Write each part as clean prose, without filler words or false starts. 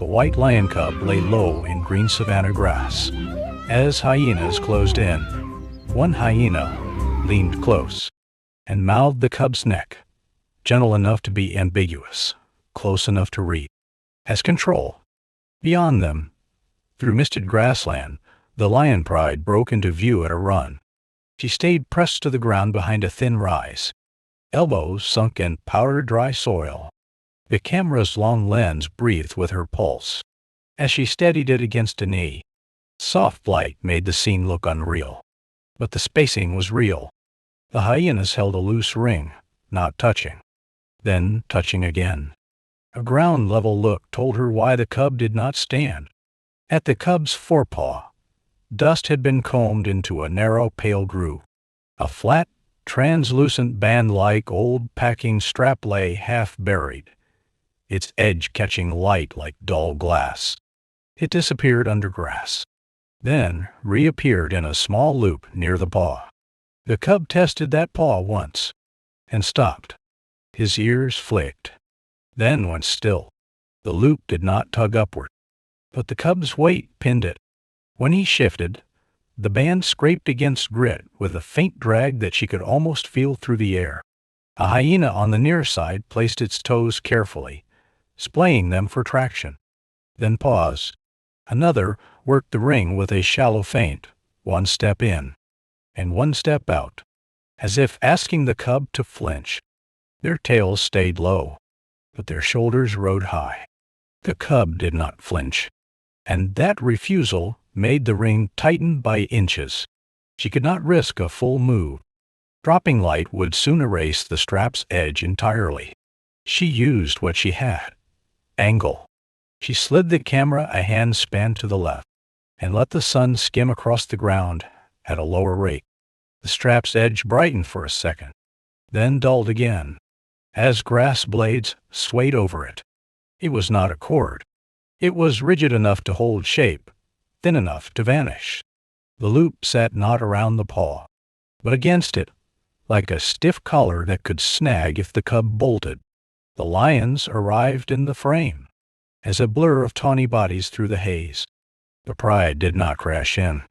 The white lion cub lay low in green savanna grass. As hyenas closed in, one hyena leaned close and mouthed the cub's neck, gentle enough to be ambiguous, close enough to read as control. Beyond them, through misted grassland, the lion pride broke into view at a run. She stayed pressed to the ground behind a thin rise, elbows sunk in powder-dry soil. The camera's long lens breathed with her pulse. As she steadied it against a knee, soft light made the scene look unreal. But the spacing was real. The hyenas held a loose ring, not touching, then touching again. A ground-level look told her why the cub did not stand. At the cub's forepaw, dust had been combed into a narrow, pale groove. A flat, translucent band-like old packing strap lay half-buried, its edge catching light like dull glass. It disappeared under grass, then reappeared in a small loop near the paw. The cub tested that paw once, and stopped. His ears flicked, then went still. The loop did not tug upward, but the cub's weight pinned it. When he shifted, the band scraped against grit with a faint drag that she could almost feel through the air. A hyena on the near side placed its toes carefully, splaying them for traction, then paused. Another worked the ring with a shallow feint, one step in and one step out, as if asking the cub to flinch. Their tails stayed low, but their shoulders rode high. The cub did not flinch, and that refusal made the ring tighten by inches. She could not risk a full move. Dropping light would soon erase the strap's edge entirely. She used what she had: angle. She slid the camera a handspan to the left and let the sun skim across the ground at a lower rate. The strap's edge brightened for a second, then dulled again, as grass blades swayed over it. It was not a cord. It was rigid enough to hold shape, thin enough to vanish. The loop sat not around the paw, but against it, like a stiff collar that could snag if the cub bolted. The lions arrived in the frame, as a blur of tawny bodies through the haze. The pride did not crash in.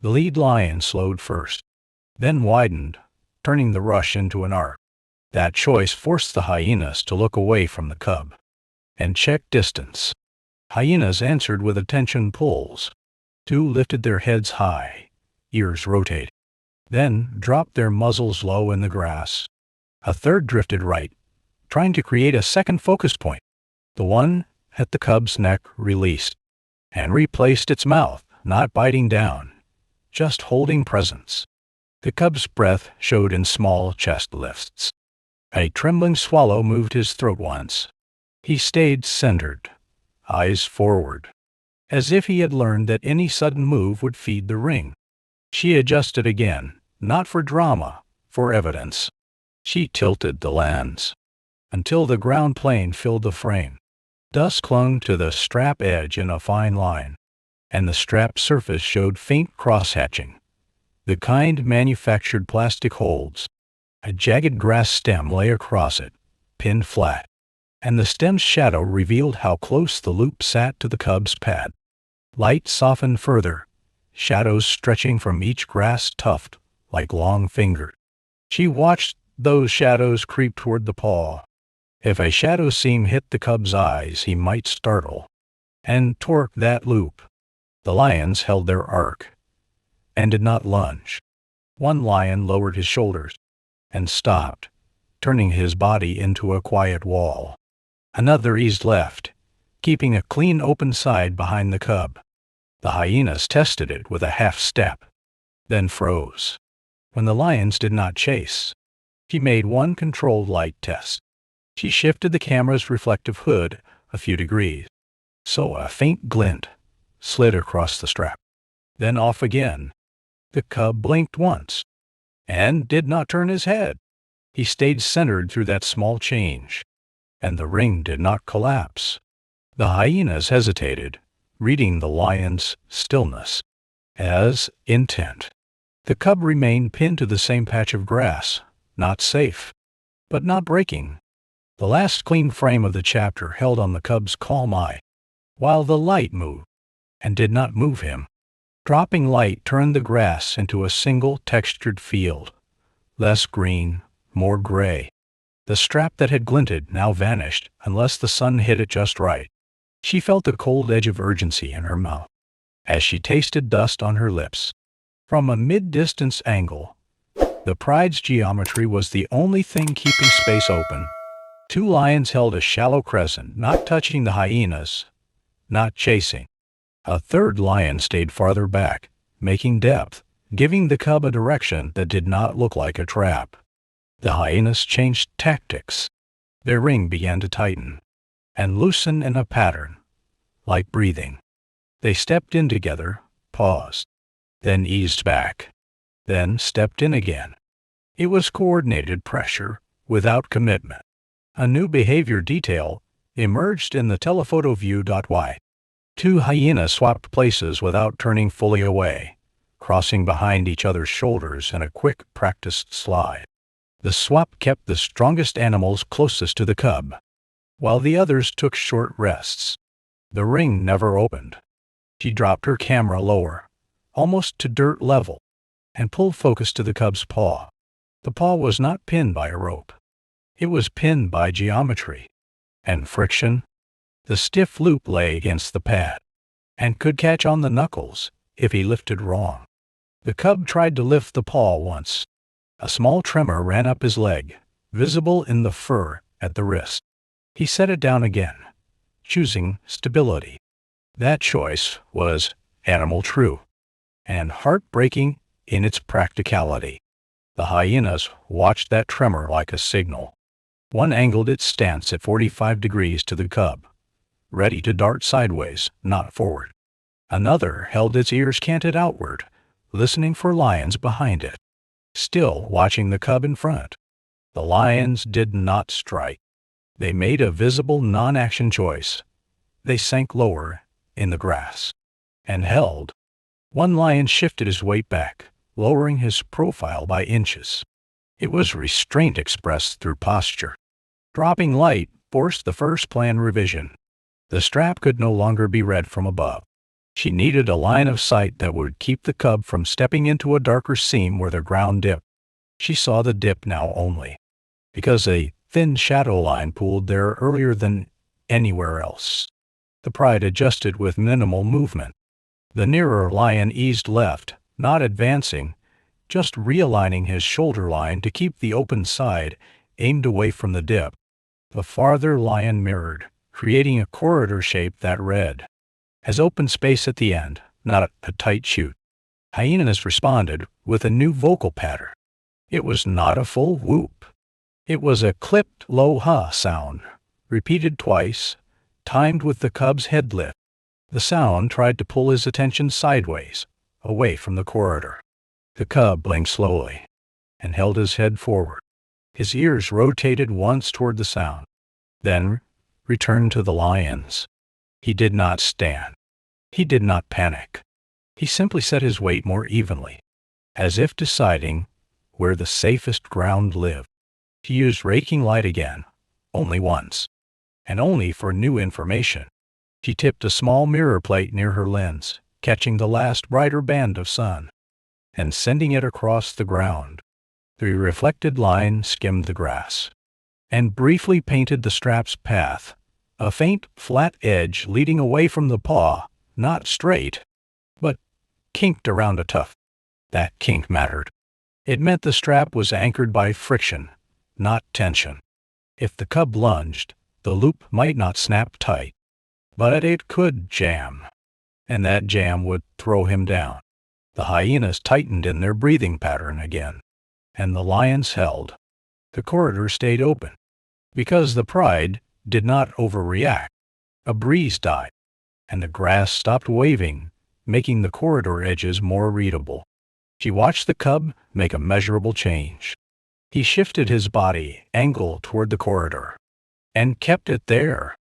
The lead lion slowed first, then widened, turning the rush into an arc. That choice forced the hyenas to look away from the cub and check distance. Hyenas answered with attention pulls. Two lifted their heads high, ears rotated, then dropped their muzzles low in the grass. A third drifted right, trying to create a second focus point. The one at the cub's neck released and replaced its mouth, not biting down, just holding presence. The cub's breath showed in small chest lifts. A trembling swallow moved his throat once. He stayed centered, eyes forward, as if he had learned that any sudden move would feed the ring. She adjusted again, not for drama, for evidence. She tilted the lens until the ground plane filled the frame. Dust clung to the strap edge in a fine line, and the strap surface showed faint cross-hatching, the kind manufactured plastic holds. A jagged grass stem lay across it, pinned flat, and the stem's shadow revealed how close the loop sat to the cub's pad. Light softened further, shadows stretching from each grass tuft like long fingers. She watched those shadows creep toward the paw. If a shadow seam hit the cub's eyes, he might startle and torque that loop. The lions held their arc and did not lunge. One lion lowered his shoulders and stopped, turning his body into a quiet wall. Another eased left, keeping a clean open side behind the cub. The hyenas tested it with a half step, then froze. When the lions did not chase, she made one controlled light test. She shifted the camera's reflective hood a few degrees, so a faint glint slid across the strap, then off again. The cub blinked once and did not turn his head. He stayed centered through that small change, and the ring did not collapse. The hyenas hesitated, reading the lion's stillness as intent. The cub remained pinned to the same patch of grass, not safe, but not breaking. The last clean frame of the chapter held on the cub's calm eye. while the light moved, and did not move him. Dropping light turned the grass into a single textured field, less green, more gray. The strap that had glinted now vanished unless the sun hit it just right. She felt the cold edge of urgency in her mouth as she tasted dust on her lips. From a mid-distance angle, the pride's geometry was the only thing keeping space open. Two lions held a shallow crescent, not touching the hyenas, not chasing. A third lion stayed farther back, making depth, giving the cub a direction that did not look like a trap. The hyenas changed tactics. Their ring began to tighten and loosen in a pattern, like breathing. They stepped in together, paused, then eased back, then stepped in again. It was coordinated pressure without commitment. A new behavior detail emerged in the telephoto view. Y. Two hyenas swapped places without turning fully away, crossing behind each other's shoulders in a quick, practiced slide. The swap kept the strongest animals closest to the cub, while the others took short rests. The ring never opened. She dropped her camera lower, almost to dirt level, and pulled focus to the cub's paw. The paw was not pinned by a rope. It was pinned by geometry and friction. The stiff loop lay against the pad and could catch on the knuckles if he lifted wrong. The cub tried to lift the paw once. A small tremor ran up his leg, visible in the fur at the wrist. He set it down again, choosing stability. That choice was animal true and heartbreaking in its practicality. The hyenas watched that tremor like a signal. One angled its stance at 45 degrees to the cub, ready to dart sideways, not forward. Another held its ears canted outward, listening for lions behind it, still watching the cub in front. The lions did not strike. They made a visible non-action choice. They sank lower in the grass and held. One lion shifted his weight back, lowering his profile by inches. It was restraint expressed through posture. Dropping light forced the first plan revision. The strap could no longer be read from above. She needed a line of sight that would keep the cub from stepping into a darker seam where the ground dipped. She saw the dip now only because a thin shadow line pooled there earlier than anywhere else. The pride adjusted with minimal movement. The nearer lion eased left, not advancing, just realigning his shoulder line to keep the open side aimed away from the dip. The farther lion mirrored, creating a corridor shape that read as open space at the end, not a tight chute. Hyenas responded with a new vocal pattern. It was not a full whoop. It was a clipped low ha sound, repeated twice, timed with the cub's head lift. The sound tried to pull his attention sideways, away from the corridor. The cub blinked slowly and held his head forward. His ears rotated once toward the sound, then returned to the lions. He did not stand. He did not panic. He simply set his weight more evenly, as if deciding where the safest ground lived. He used raking light again, only once, and only for new information. She tipped a small mirror plate near her lens, catching the last brighter band of sun, and sending it across the ground. The reflected line skimmed the grass, and briefly painted the strap's path, a faint, flat edge leading away from the paw, not straight, but kinked around a tuft. That kink mattered. It meant the strap was anchored by friction, not tension. If the cub lunged, the loop might not snap tight, but it could jam, and that jam would throw him down. The hyenas tightened in their breathing pattern again, and the lions held. The corridor stayed open, because the pride did not overreact. A breeze died, and the grass stopped waving, making the corridor edges more readable. She watched the cub make a measurable change. He shifted his body angle toward the corridor, and kept it there.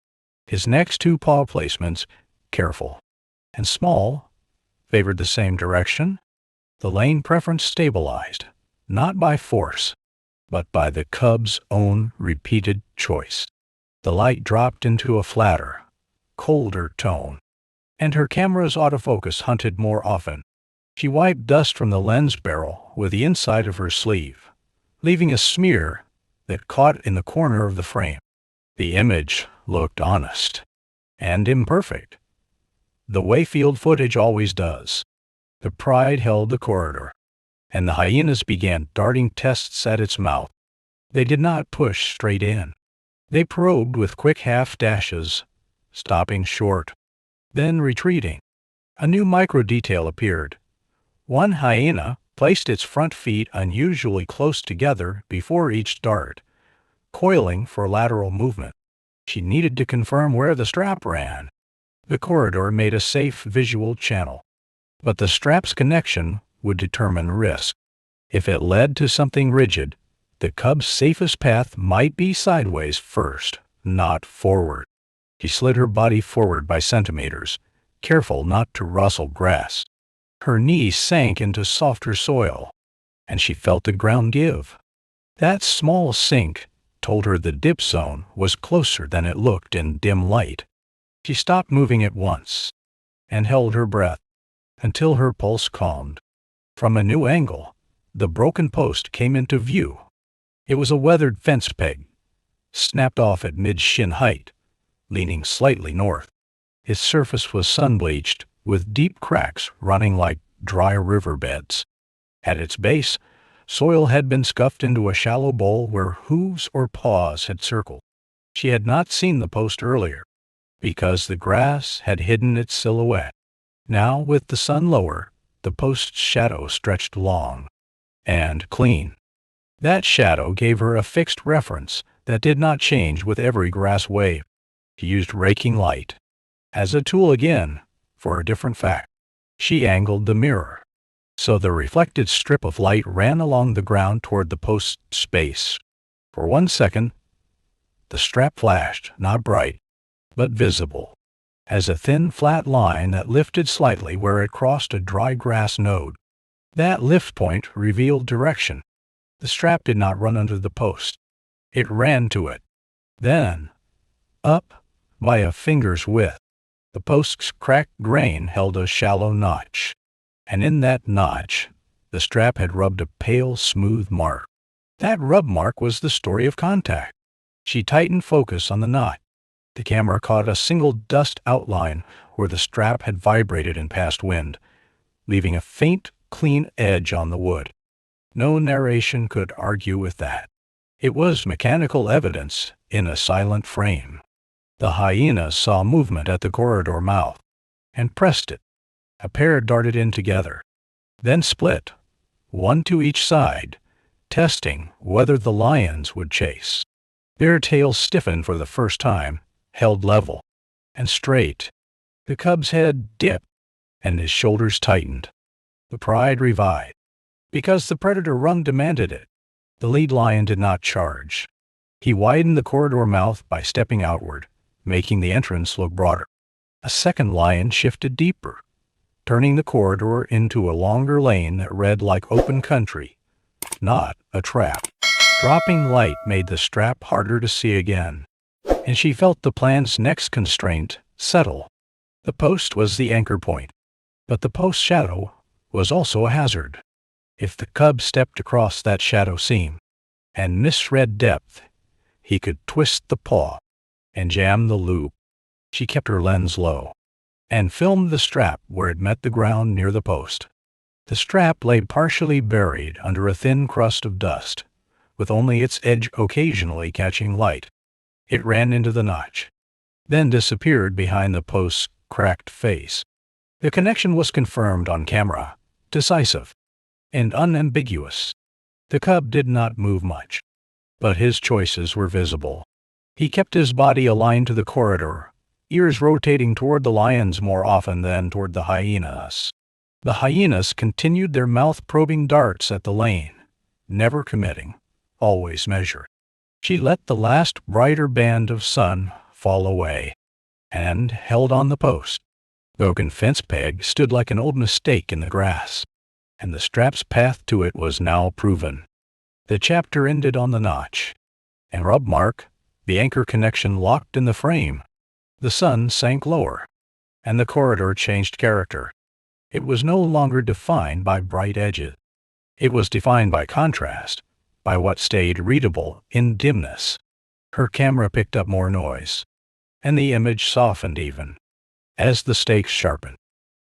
His next two paw placements, careful and small, favored the same direction. The lane preference stabilized, not by force, but by the cub's own repeated choice. The light dropped into a flatter, colder tone, and her camera's autofocus hunted more often. She wiped dust from the lens barrel with the inside of her sleeve, leaving a smear that caught in the corner of the frame. The image looked honest and imperfect, the way field footage always does. The Pride held the corridor, and the hyenas began darting tests at its mouth. They did not push straight in. They probed with quick half dashes, stopping short, then retreating. A new micro-detail appeared. One hyena placed its front feet unusually close together before each dart, coiling for lateral movement. She needed to confirm where the strap ran. The corridor made a safe visual channel, but the strap's connection would determine risk. If it led to something rigid, the cub's safest path might be sideways first, not forward. She slid her body forward by centimeters, careful not to rustle grass. Her knees sank into softer soil, and she felt the ground give. That small sink told her the dip zone was closer than it looked in dim light. She stopped moving at once and held her breath until her pulse calmed. From a new angle, the broken post came into view. It was a weathered fence peg, snapped off at mid-shin height, leaning slightly north. Its surface was sun-bleached, with deep cracks running like dry riverbeds. At its base, soil had been scuffed into a shallow bowl where hooves or paws had circled. She had not seen the post earlier, because the grass had hidden its silhouette. Now, with the sun lower, the post's shadow stretched long and clean. That shadow gave her a fixed reference that did not change with every grass wave. She used raking light as a tool again for a different fact. She angled the mirror so the reflected strip of light ran along the ground toward the post's base. For 1 second, the strap flashed, not bright, but visible, as a thin, flat line that lifted slightly where it crossed a dry grass node. That lift point revealed direction. The strap did not run under the post. It ran to it. Then, up by a finger's width, the post's cracked grain held a shallow notch, and in that notch, the strap had rubbed a pale, smooth mark. That rub mark was the story of contact. She tightened focus on the knot. The camera caught a single dust outline where the strap had vibrated in past wind, leaving a faint, clean edge on the wood. No narration could argue with that. It was mechanical evidence in a silent frame. The hyena saw movement at the corridor mouth and pressed it. A pair darted in together, then split, one to each side, testing whether the lions would chase. Their tails stiffened for the first time, held level and straight. The cub's head dipped, and his shoulders tightened. The pride revived, because the predator run demanded it. The lead lion did not charge. He widened the corridor mouth by stepping outward, making the entrance look broader. A second lion shifted deeper, turning the corridor into a longer lane that read like open country, not a trap. Dropping light made the strap harder to see again, and she felt the plan's next constraint settle. The post was the anchor point, but the post's shadow was also a hazard. If the cub stepped across that shadow seam and misread depth, he could twist the paw and jam the loop. She kept her lens low and filmed the strap where it met the ground near the post. The strap lay partially buried under a thin crust of dust, with only its edge occasionally catching light. It ran into the notch, then disappeared behind the post's cracked face. The connection was confirmed on camera, decisive and unambiguous. The cub did not move much, but his choices were visible. He kept his body aligned to the corridor, ears rotating toward the lions more often than toward the hyenas. The hyenas continued their mouth-probing darts at the lane, never committing, always measured. She let the last brighter band of sun fall away and held on the post. The broken fence peg stood like an old mistake in the grass, and the strap's path to it was now proven. The chapter ended on the notch and rub mark, the anchor connection locked in the frame. The sun sank lower, and the corridor changed character. It was no longer defined by bright edges. It was defined by contrast, by what stayed readable in dimness. Her camera picked up more noise, and the image softened even. As the stakes sharpened,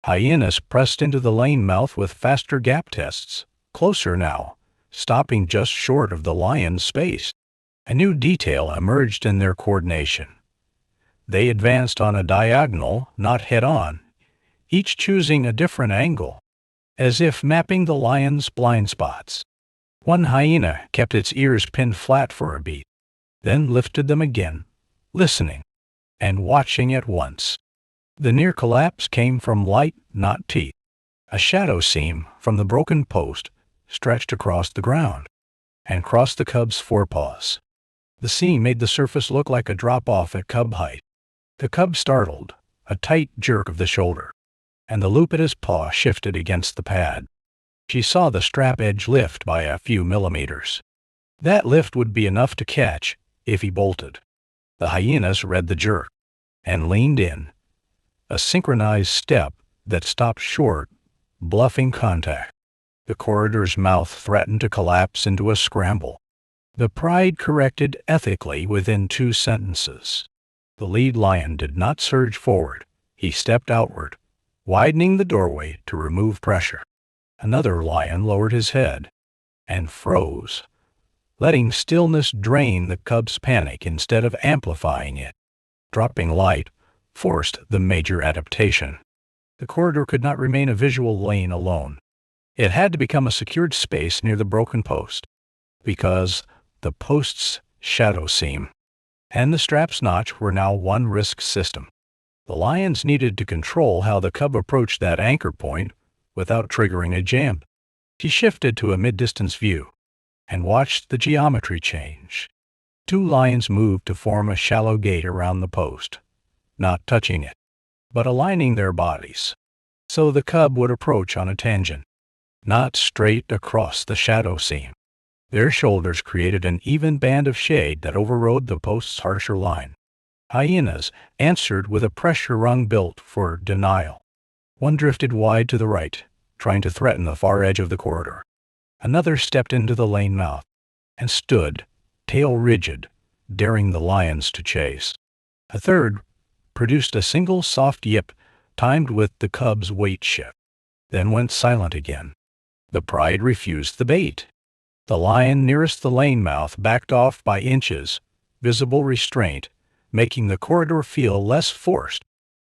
Hyenas pressed into the lane mouth with faster gap tests, closer now, stopping just short of the lion's space. A new detail emerged in their coordination. They advanced on a diagonal, not head-on, each choosing a different angle, as if mapping the lion's blind spots. One hyena kept its ears pinned flat for a beat, then lifted them again, listening and watching at once. The near collapse came from light, not teeth. A shadow seam from the broken post stretched across the ground and crossed the cub's forepaws. The seam made the surface look like a drop-off at cub height. The cub startled, a tight jerk of the shoulder, and the loop at his paw shifted against the pad. She saw the strap edge lift by a few millimeters. That lift would be enough to catch if he bolted. The hyenas read the jerk and leaned in, a synchronized step that stopped short, bluffing contact. The corridor's mouth threatened to collapse into a scramble. The pride corrected ethically within 2 sentences. The lead lion did not surge forward. He stepped outward, widening the doorway to remove pressure. Another lion lowered his head and froze, letting stillness drain the cub's panic instead of amplifying it. Dropping light forced the major adaptation. The corridor could not remain a visual lane alone. It had to become a secured space near the broken post, because the post's shadow seam and the strap's notch were now one risk system. The lions needed to control how the cub approached that anchor point without triggering a jam. He shifted to a mid-distance view and watched the geometry change. 2 lions moved to form a shallow gate around the post, not touching it, but aligning their bodies, so the cub would approach on a tangent, not straight across the shadow seam. Their shoulders created an even band of shade that overrode the post's harsher line. Hyenas answered with a pressure rung built for denial. One drifted wide to the right, trying to threaten the far edge of the corridor. Another stepped into the lane mouth and stood, tail rigid, daring the lions to chase. A third produced a single soft yip timed with the cub's weight shift, then went silent again. The pride refused the bait. The lion nearest the lane mouth backed off by inches, visible restraint, making the corridor feel less forced.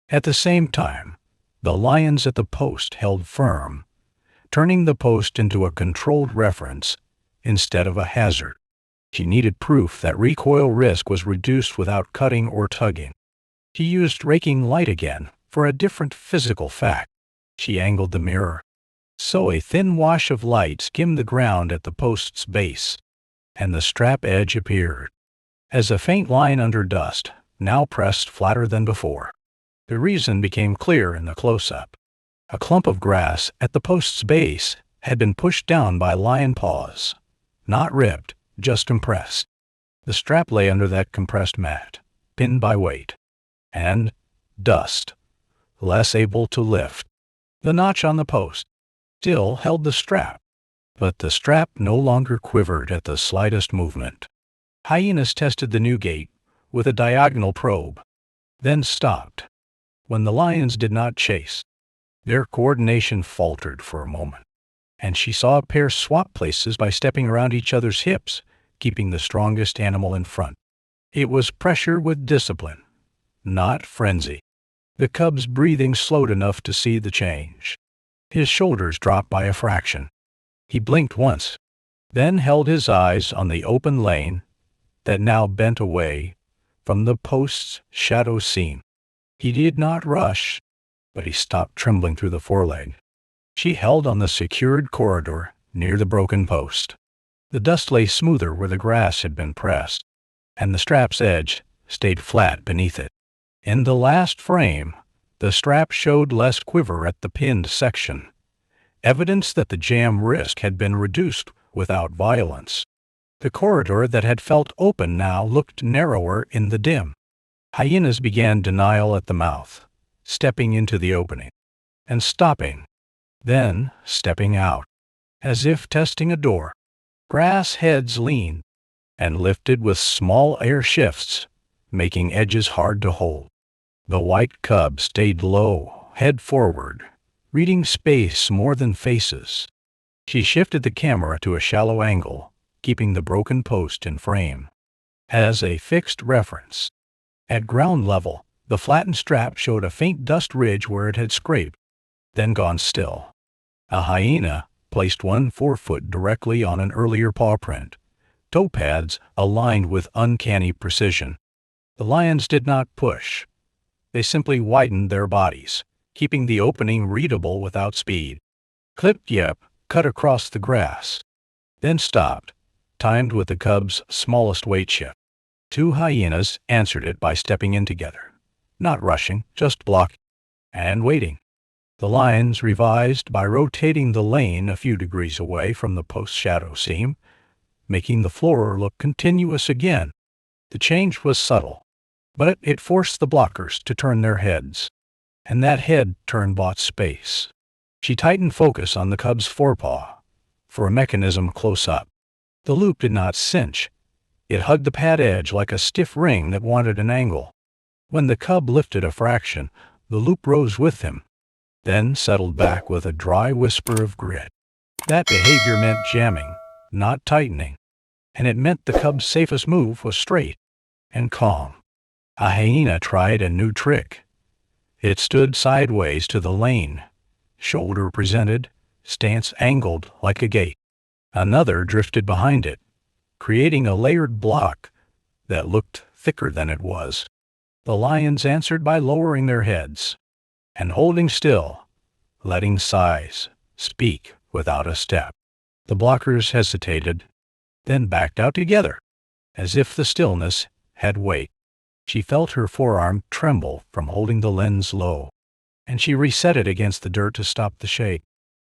At the same time, the lions at the post held firm, turning the post into a controlled reference instead of a hazard. She needed proof that recoil risk was reduced without cutting or tugging. She used raking light again for a different physical fact. She angled the mirror, so a thin wash of light skimmed the ground at the post's base, and the strap edge appeared as a faint line under dust, now pressed flatter than before. The reason became clear in the close-up. A clump of grass at the post's base had been pushed down by lion paws, not ripped, just compressed. The strap lay under that compressed mat, pinned by weight and dust, less able to lift. The notch on the post still held the strap, but the strap no longer quivered at the slightest movement. Hyenas tested the new gate with a diagonal probe, then stopped. When the lions did not chase, their coordination faltered for a moment, and she saw a pair swap places by stepping around each other's hips, keeping the strongest animal in front. It was pressure with discipline, not frenzy. The cub's breathing slowed enough to see the change. His shoulders dropped by a fraction. He blinked once, then held his eyes on the open lane that now bent away from the post's shadow seam. He did not rush, but he stopped trembling through the foreleg. She held on the secured corridor near the broken post. The dust lay smoother where the grass had been pressed, and the strap's edge stayed flat beneath it. In the last frame, the strap showed less quiver at the pinned section, evidence that the jam risk had been reduced without violence. The corridor that had felt open now looked narrower in the dim. Hyenas began denial at the mouth, stepping into the opening, and stopping, then stepping out, as if testing a door. Grass heads leaned and lifted with small air shifts, making edges hard to hold. The white cub stayed low, head forward, reading space more than faces. She shifted the camera to a shallow angle, keeping the broken post in frame as a fixed reference. At ground level, the flattened strap showed a faint dust ridge where it had scraped, then gone still. A hyena placed one forefoot directly on an earlier paw print, toe pads aligned with uncanny precision. The lions did not push. They simply widened their bodies, keeping the opening readable without speed. Clipped yep cut across the grass, then stopped, timed with the cub's smallest weight shift. Two hyenas answered it by stepping in together, not rushing, just blocking and waiting. The lions revised by rotating the lane a few degrees away from the post shadow seam, making the floor look continuous again. The change was subtle, but it forced the blockers to turn their heads, and that head turn bought space. She tightened focus on the cub's forepaw for a mechanism close up. The loop did not cinch. It hugged the pad edge like a stiff ring that wanted an angle. When the cub lifted a fraction, the loop rose with him, then settled back with a dry whisper of grit. That behavior meant jamming, not tightening, and it meant the cub's safest move was straight and calm. A hyena tried a new trick. It stood sideways to the lane, shoulder presented, stance angled like a gate. Another drifted behind it, creating a layered block that looked thicker than it was. The lions answered by lowering their heads and holding still, letting size speak without a step. The blockers hesitated, then backed out together, as if the stillness had weight. She felt her forearm tremble from holding the lens low, and she reset it against the dirt to stop the shake.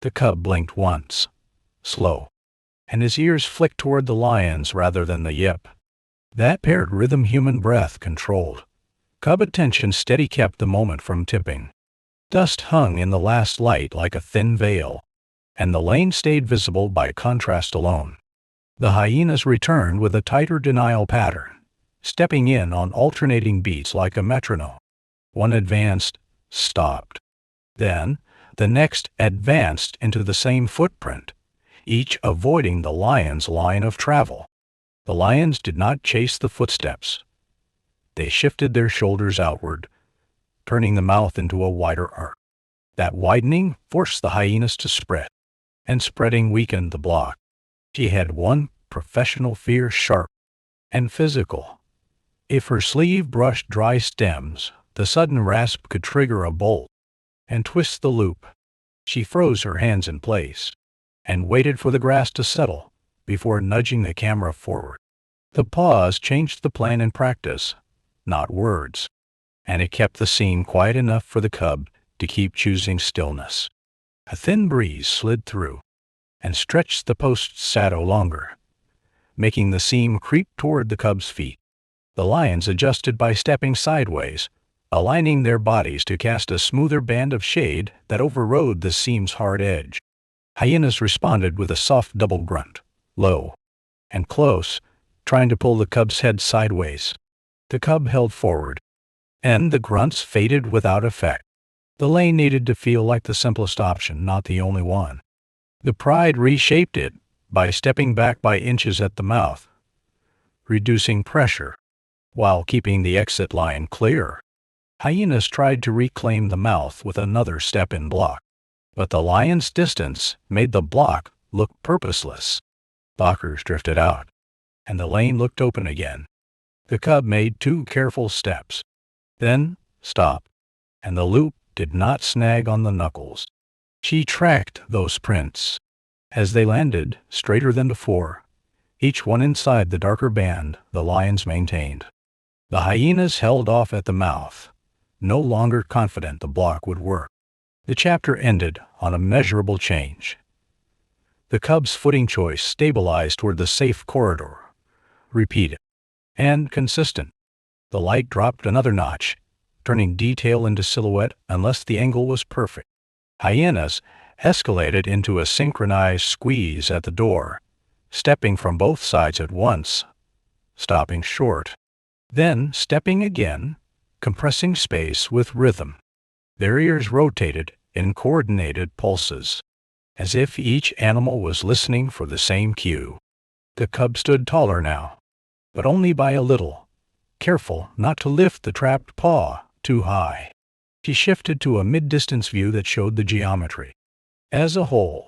The cub blinked once, slow, and his ears flicked toward the lions rather than the yip. That paired rhythm human breath controlled. Cub attention steady kept the moment from tipping. Dust hung in the last light like a thin veil, and the lane stayed visible by contrast alone. The hyenas returned with a tighter denial pattern, stepping in on alternating beats like a metronome. One advanced, stopped. Then, the next advanced into the same footprint, each avoiding the lion's line of travel. The lions did not chase the footsteps. They shifted their shoulders outward, turning the mouth into a wider arc. That widening forced the hyenas to spread, and spreading weakened the block. She had one professional fear, sharp and physical. If her sleeve brushed dry stems, the sudden rasp could trigger a bolt and twist the loop. She froze her hands in place and waited for the grass to settle before nudging the camera forward. The pause changed the plan in practice, not words, and it kept the scene quiet enough for the cub to keep choosing stillness. A thin breeze slid through and stretched the post's shadow longer, making the seam creep toward the cub's feet. The lions adjusted by stepping sideways, aligning their bodies to cast a smoother band of shade that overrode the seam's hard edge. Hyenas responded with a soft double grunt, low and close, trying to pull the cub's head sideways. The cub held forward, and the grunts faded without effect. The lane needed to feel like the simplest option, not the only one. The pride reshaped it by stepping back by inches at the mouth, reducing pressure, while keeping the exit line clear. Hyenas tried to reclaim the mouth with another step-in block, but the lion's distance made the block look purposeless. Blockers drifted out, and the lane looked open again. The cub made 2 careful steps, then stopped, and the loop did not snag on the knuckles. She tracked those prints as they landed straighter than before, each one inside the darker band the lions maintained. The hyenas held off at the mouth, no longer confident the block would work. The chapter ended on a measurable change. The cub's footing choice stabilized toward the safe corridor, repeated and consistent. The light dropped another notch, turning detail into silhouette unless the angle was perfect. Hyenas escalated into a synchronized squeeze at the door, stepping from both sides at once, stopping short, then stepping again, compressing space with rhythm. Their ears rotated in coordinated pulses, as if each animal was listening for the same cue. The cub stood taller now, but only by a little, careful not to lift the trapped paw too high. She shifted to a mid-distance view that showed the geometry. As a whole,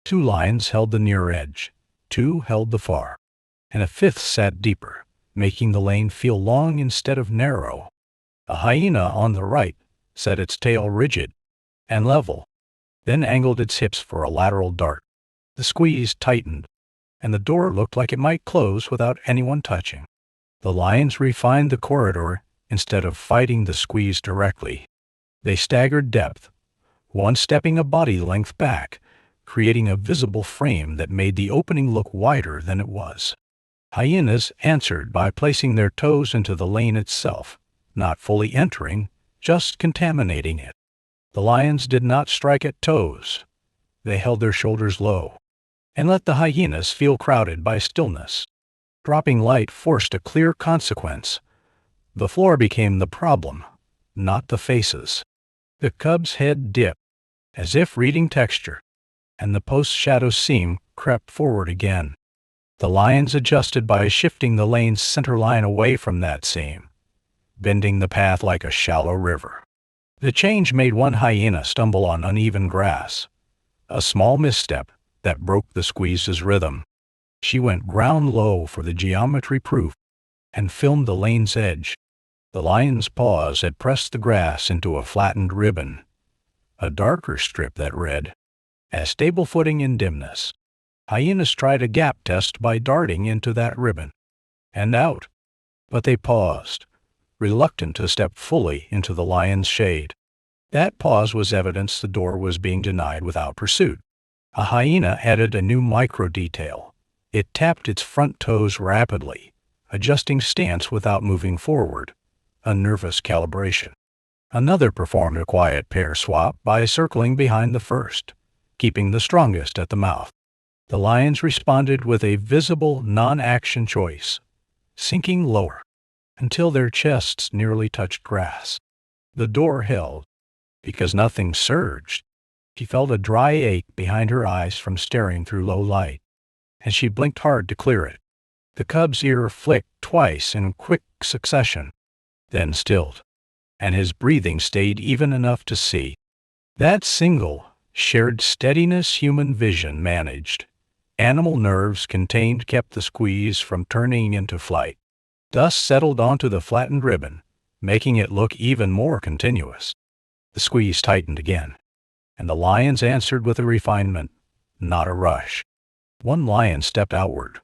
2 lions held the near edge, 2 held the far, and a 5th sat deeper, making the lane feel long instead of narrow. A hyena on the right set its tail rigid and level, then angled its hips for a lateral dart. The squeeze tightened, and the door looked like it might close without anyone touching. The lions refined the corridor instead of fighting the squeeze directly. They staggered depth, one stepping a body length back, creating a visible frame that made the opening look wider than it was. Hyenas answered by placing their toes into the lane itself, not fully entering, just contaminating it. The lions did not strike at toes. They held their shoulders low and let the hyenas feel crowded by stillness. Dropping light forced a clear consequence. The floor became the problem, not the faces. The cub's head dipped, as if reading texture, and the post-shadow seam crept forward again. The lions adjusted by shifting the lane's center line away from that seam, bending the path like a shallow river. The change made one hyena stumble on uneven grass, a small misstep that broke the squeeze's rhythm. She went ground low for the geometry proof and filmed the lane's edge. The lion's paws had pressed the grass into a flattened ribbon, a darker strip that read, "As stable footing in dimness." Hyenas tried a gap test by darting into that ribbon and out, but they paused, reluctant to step fully into the lion's shade. That pause was evidence the door was being denied without pursuit. A hyena added a new micro-detail. It tapped its front toes rapidly, adjusting stance without moving forward, a nervous calibration. Another performed a quiet pair swap by circling behind the first, keeping the strongest at the mouth. The lions responded with a visible non-action choice, sinking lower, until their chests nearly touched grass. The door held, because nothing surged. She felt a dry ache behind her eyes from staring through low light, and she blinked hard to clear it. The cub's ear flicked twice in quick succession, then stilled, and his breathing stayed even enough to see. That single, shared steadiness human vision managed. Animal nerves contained kept the squeeze from turning into flight. Dust settled onto the flattened ribbon, making it look even more continuous. The squeeze tightened again, and the lions answered with a refinement, not a rush. One lion stepped outward,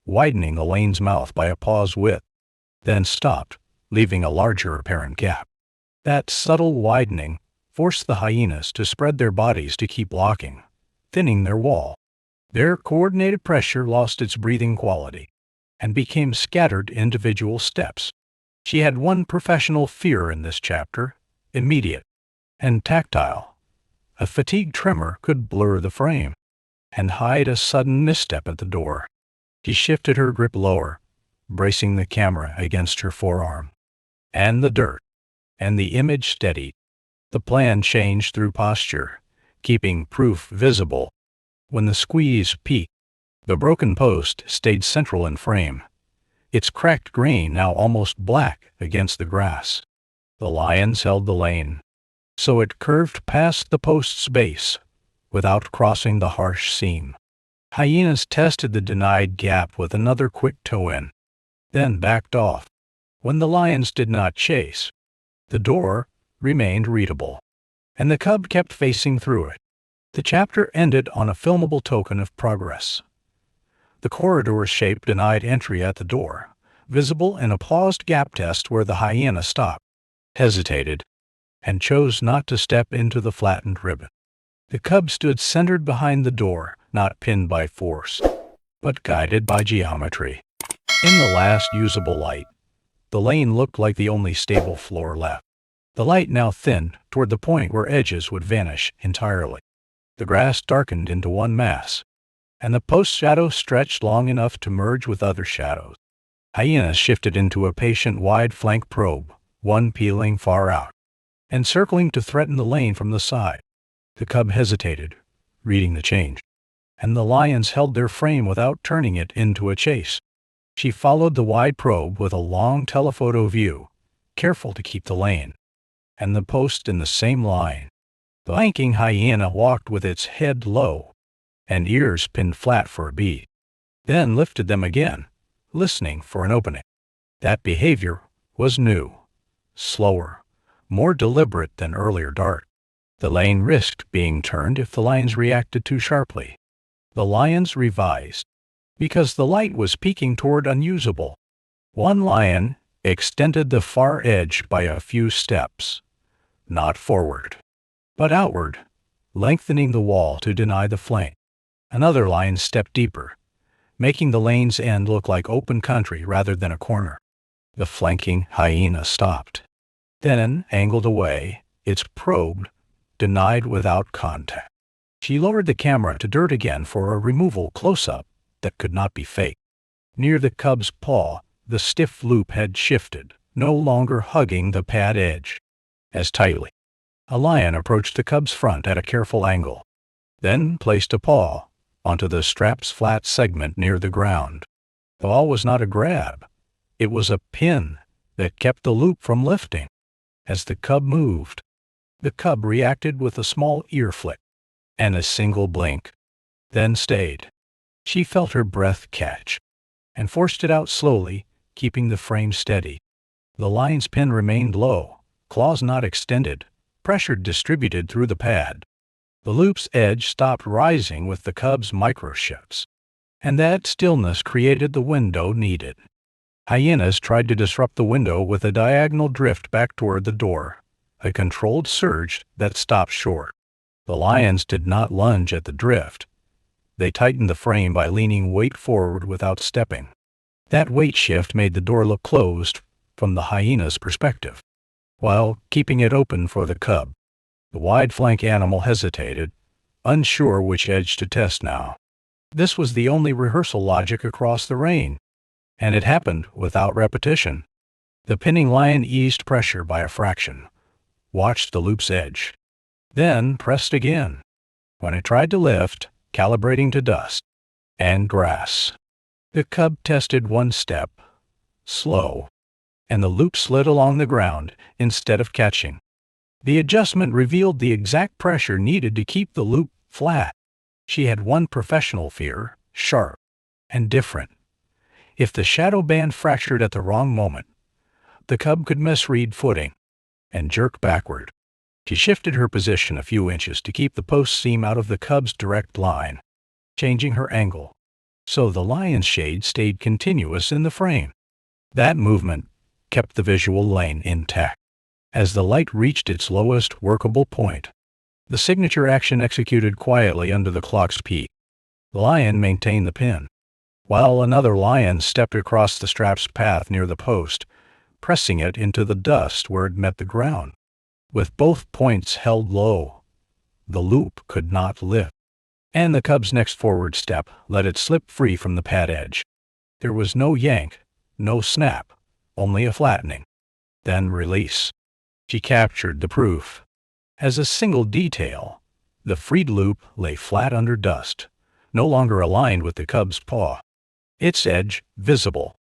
widening the lane's mouth by a paw's width, then stopped, leaving a larger apparent gap. That subtle widening forced the hyenas to spread their bodies to keep blocking, thinning their wall. Their coordinated pressure lost its breathing quality and became scattered individual steps. She had one professional fear in this chapter, immediate and tactile. A fatigue tremor could blur the frame and hide a sudden misstep at the door. She shifted her grip lower, bracing the camera against her forearm. And the dirt, and the image steadied. The plan changed through posture, keeping proof visible. When the squeeze peaked, the broken post stayed central in frame, its cracked grain now almost black against the grass. The lions held the lane, so it curved past the post's base, without crossing the harsh seam. Hyenas tested the denied gap with another quick toe-in, then backed off. When the lions did not chase, the door remained readable, and the cub kept facing through it. The chapter ended on a filmable token of progress. The corridor's shape denied entry at the door, visible in a paused gap test where the hyena stopped, hesitated, and chose not to step into the flattened ribbon. The cub stood centered behind the door, not pinned by force, but guided by geometry. In the last usable light, The lane looked like the only stable floor left. The light now thinned toward the point where edges would vanish entirely. The grass darkened into one mass, and the post shadow stretched long enough to merge with other shadows. Hyenas shifted into a patient wide flank probe, one peeling far out, and circling to threaten the lane from the side. The cub hesitated, reading the change, and the lions held their frame without turning it into a chase. She followed the wide probe with a long telephoto view, careful to keep the lane and the post in the same line. The flanking hyena walked with its head low and ears pinned flat for a beat, then lifted them again, listening for an opening. That behavior was new, slower, more deliberate than earlier dart. The lane risked being turned if the lions reacted too sharply. The lions revised, because the light was peeking toward unusable. One lion extended the far edge by a few steps, not forward, but outward, lengthening the wall to deny the flank. Another lion stepped deeper, making the lane's end look like open country rather than a corner. The flanking hyena stopped, then angled away, its probe denied without contact. She lowered the camera to dirt again for a removal close-up that could not be faked. Near the cub's paw, the stiff loop had shifted, no longer hugging the pad edge as tightly. A lion approached the cub's front at a careful angle, then placed a paw onto the strap's flat segment near the ground. The paw was not a grab. It was a pin that kept the loop from lifting. As the cub moved, the cub reacted with a small ear flick and a single blink, then stayed. She felt her breath catch and forced it out slowly, keeping the frame steady. The lion's pin remained low, claws not extended, pressure distributed through the pad. The loop's edge stopped rising with the cub's micro-shifts, and that stillness created the window needed. Hyenas tried to disrupt the window with a diagonal drift back toward the door, a controlled surge that stopped short. The lions did not lunge at the drift. They tightened the frame by leaning weight forward without stepping. That weight shift made the door look closed from the hyena's perspective, while keeping it open for the cub. The wide flank animal hesitated, unsure which edge to test now. This was the only rehearsal logic across the rein, and it happened without repetition. The pinning lion eased pressure by a fraction, watched the loop's edge, then pressed again. When it tried to lift, calibrating to dust and grass, the cub tested one step, slow, and the loop slid along the ground instead of catching. The adjustment revealed the exact pressure needed to keep the loop flat. She had one professional fear, sharp and different. If the shadow band fractured at the wrong moment, the cub could misread footing and jerk backward. She shifted her position a few inches to keep the post seam out of the cub's direct line, changing her angle, so the lion's shade stayed continuous in the frame. That movement kept the visual lane intact. As the light reached its lowest workable point, the signature action executed quietly under the clock's peak. The lion maintained the pin, while another lion stepped across the strap's path near the post, pressing it into the dust where it met the ground. With both points held low, the loop could not lift, and the cub's next forward step let it slip free from the pad edge. There was no yank, no snap, only a flattening, then release. She captured the proof. As a single detail, the freed loop lay flat under dust, no longer aligned with the cub's paw, its edge visible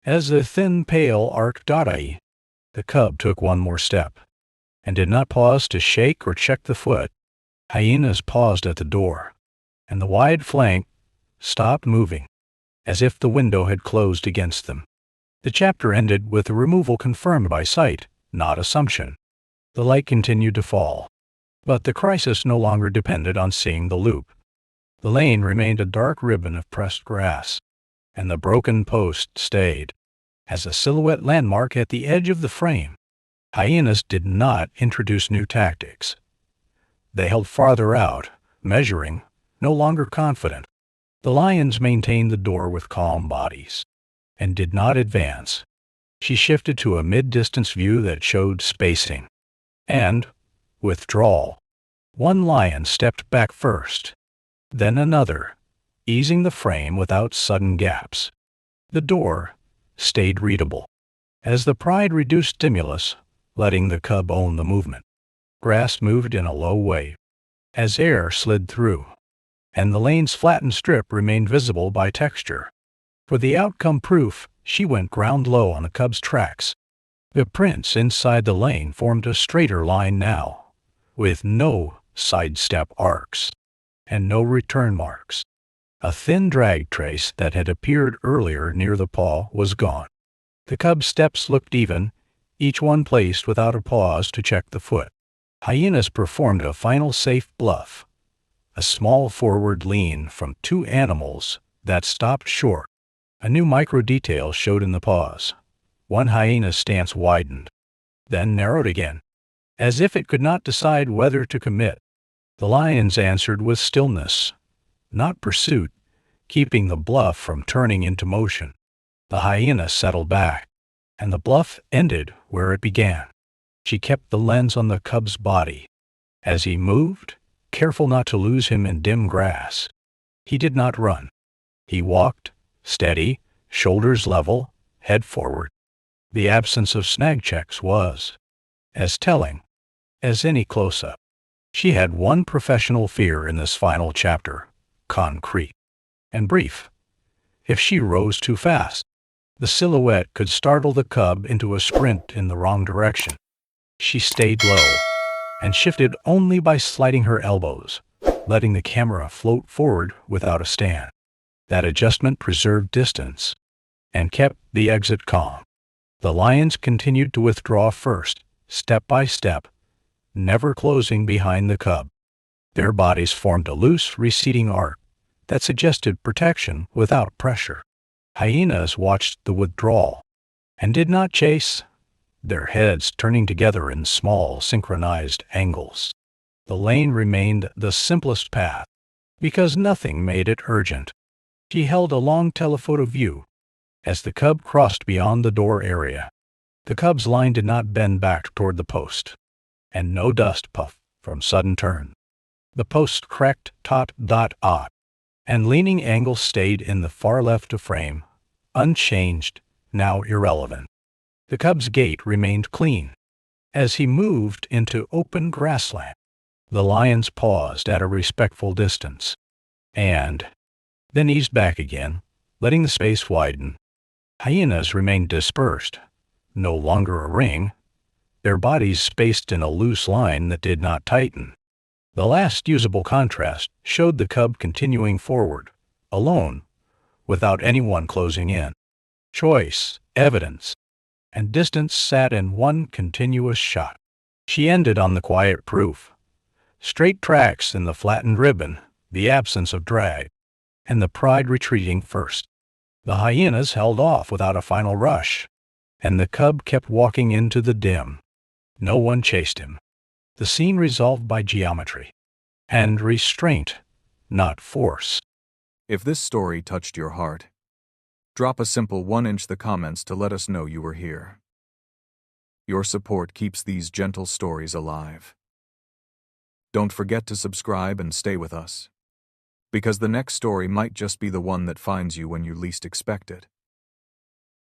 as a thin pale arc dotted. The cub took one more step, and did not pause to shake or check the foot. Hyenas paused at the door, and the wide flank stopped moving, as if the window had closed against them. The chapter ended with the removal confirmed by sight, not assumption. The light continued to fall, but the crisis no longer depended on seeing the loop. The lane remained a dark ribbon of pressed grass, and the broken post stayed as a silhouette landmark at the edge of the frame. Hyenas did not introduce new tactics. They held farther out, measuring, no longer confident. The lions maintained the door with calm bodies, and did not advance, She shifted to a mid-distance view that showed spacing. And withdrawal. One lion stepped back first, then another, easing the frame without sudden gaps. The door stayed readable. As the pride reduced stimulus, letting the cub own the movement. Grass moved in a low wave as air slid through, and the lane's flattened strip remained visible by texture. For the outcome proof, she went ground low on the cub's tracks. The prints inside the lane formed a straighter line now, with no sidestep arcs and no return marks. A thin drag trace that had appeared earlier near the paw was gone. The cub's steps looked even, each one placed without a pause to check the foot. Hyenas performed a final safe bluff, a small forward lean from two animals that stopped short. A new micro-detail showed in the pause. One hyena's stance widened, then narrowed again, as if it could not decide whether to commit. The lions answered with stillness, not pursuit, keeping the bluff from turning into motion. The hyena settled back, and the bluff ended where it began. She kept the lens on the cub's body. As he moved, careful not to lose him in dim grass. He did not run. He walked, steady, shoulders level, head forward. The absence of snag checks was as telling as any close-up. She had one professional fear in this final chapter, concrete and brief. If she rose too fast, the silhouette could startle the cub into a sprint in the wrong direction. She stayed low and shifted only by sliding her elbows, letting the camera float forward without a stand. That adjustment preserved distance and kept the exit calm. The lions continued to withdraw first, step by step, never closing behind the cub. Their bodies formed a loose, receding arc that suggested protection without pressure. Hyenas watched the withdrawal and did not chase, their heads turning together in small, synchronized angles. The lane remained the simplest path because nothing made it urgent. She held a long telephoto view as the cub crossed beyond the door area. The cub's line did not bend back toward the post, and no dust puffed from sudden turn. The post cracked tot-dot-ot, and leaning angle stayed in the far left of frame, unchanged, now irrelevant. The cub's gait remained clean. As he moved into open grassland, the lions paused at a respectful distance, and then eased back again, letting the space widen. Hyenas remained dispersed, no longer a ring, their bodies spaced in a loose line that did not tighten. The last usable contrast showed the cub continuing forward, alone, without anyone closing in. Choice, evidence, and distance sat in one continuous shot. She ended on the quiet proof. Straight tracks in the flattened ribbon, the absence of drag, and the pride retreating first. The hyenas held off without a final rush, and the cub kept walking into the dim. No one chased him. The scene resolved by geometry and restraint, not force. If this story touched your heart, drop a simple 1-inch the comments to let us know you were here. Your support keeps these gentle stories alive. Don't forget to subscribe and stay with us, because the next story might just be the one that finds you when you least expect it.